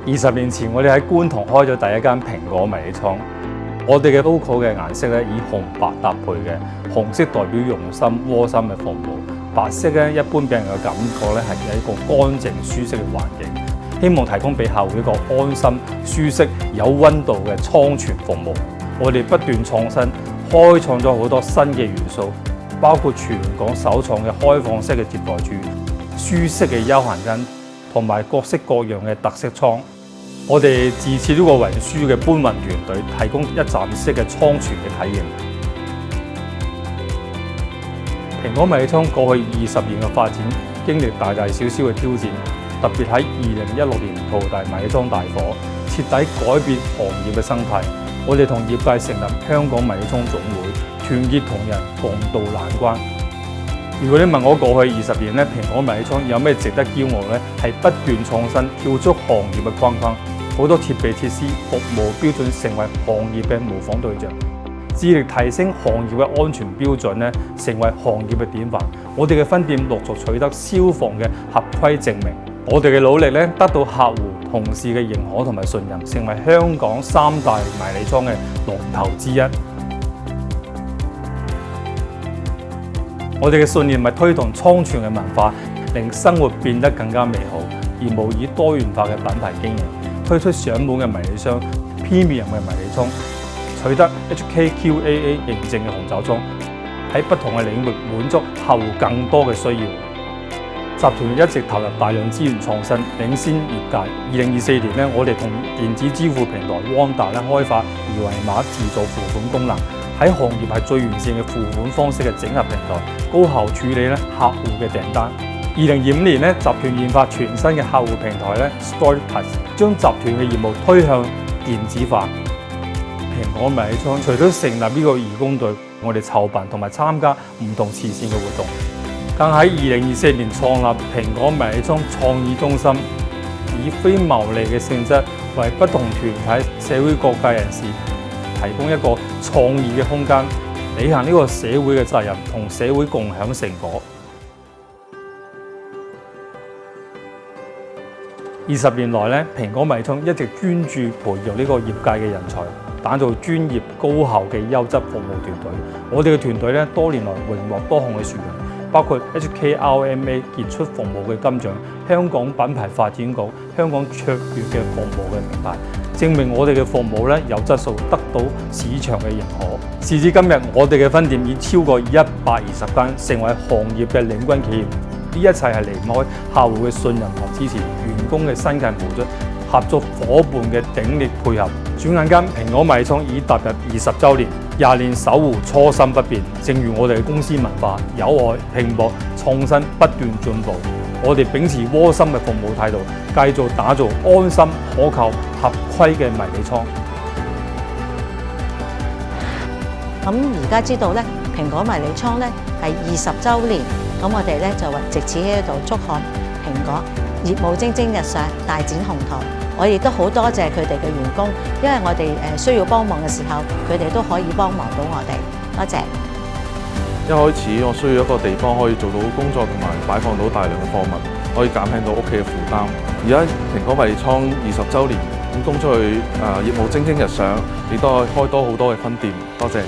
20年前，我哋喺觀塘開咗第一間蘋果迷你倉。我哋嘅 logo 嘅顏色咧以紅白搭配嘅，紅色代表用心窩心嘅服務，白色咧一般俾人嘅感覺咧係一個乾淨舒適嘅環境，希望提供俾客戶一個安心、舒適、有溫度嘅倉存服務。我哋不斷創新，開創咗好多新嘅元素，包括全港首創嘅開放式嘅接待處、舒適嘅休閒間，同埋各式各樣嘅特色倉。我哋自設呢個運輸嘅搬運團隊，提供一站式嘅倉存嘅體驗。蘋果迷你倉過去20年嘅發展，經歷大大小小嘅挑戰，特別喺2016年淘大迷你倉大火，徹底改變行業嘅生態。我哋同業界成立香港迷你倉總會，團結同仁，共渡難關。如果你問我過去20年咧，蘋果迷你倉有咩值得驕傲呢？係不斷創新，跳出行業嘅框框，好多設備設施、服務標準成為行業嘅模仿對象，致力提升行業嘅安全標準咧，成為行業嘅典範。我哋嘅分店陸續取得消防嘅合規證明。我哋嘅努力咧，得到客戶、同事嘅認可同埋信任，成為香港3大迷你倉嘅龍頭之一。我哋嘅信念係推動倉存嘅文化，令生活變得更加美好，而模擬多元化嘅品牌經營，推出上門嘅迷你倉、Premium 嘅迷你倉，取得 HKQAA 認證嘅紅酒倉，喺不同嘅領域滿足客戶更多嘅需要。集團一直投入大量資源創新，領先業界。2024年咧，我哋同電子支付平台 Wanda 咧開發二維碼自助付款功能。喺行業係最完善嘅付款方式嘅整合平台，高效處理咧客戶嘅訂單。2025年咧，集團研發全新嘅客戶平台咧 StoryPlus， 將集團嘅業務推向電子化。蘋果迷你倉除咗成立呢個義工隊，我哋籌辦同埋參加唔同慈善嘅活動，更喺2024年創立蘋果迷你倉創意中心，以非牟利嘅性質為不同團體、社會各界人士提供一個創意嘅空間，履行呢個社會嘅責任，同社會共享成果。20年來咧，蘋果迷你倉一直專注培育呢個業界嘅人才，打造專業高效嘅優質服務團隊。我哋嘅團隊咧，多年來榮獲多項嘅殊榮，包括 HKRMA 傑出服務嘅金獎、香港品牌發展局香港卓越嘅服務嘅名牌，證明我哋嘅服務咧有質素，得到市場嘅認可。時至今日，我哋嘅分店已超過120間，成為行業嘅領軍企業。呢一切係離唔開客戶嘅信任同支持，員工嘅辛勤付出，合作伙伴嘅鼎力配合。轉眼間，蘋果迷你倉已踏入20週年，20年守護初心不變。正如我哋嘅公司文化，有愛、拼搏、創新，不斷進步。我哋秉持窩心嘅服務態度，繼續打造安心、可靠、合規嘅迷你倉。咁而家知道咧，蘋果迷你倉咧係20週年，咁我哋咧就藉此喺度祝賀蘋果業務蒸蒸日上，大展宏圖。我亦都好多謝佢哋嘅員工，因為我哋需要幫忙嘅時候，佢哋都可以幫忙到我哋。多謝。一開始我需要一個地方可以做到工作同埋擺放到大量嘅貨物，可以減輕到屋企嘅負擔。而家蘋果迷你倉20週年，咁恭祝佢業務蒸蒸日上，亦都可以開多好多嘅分店。多謝。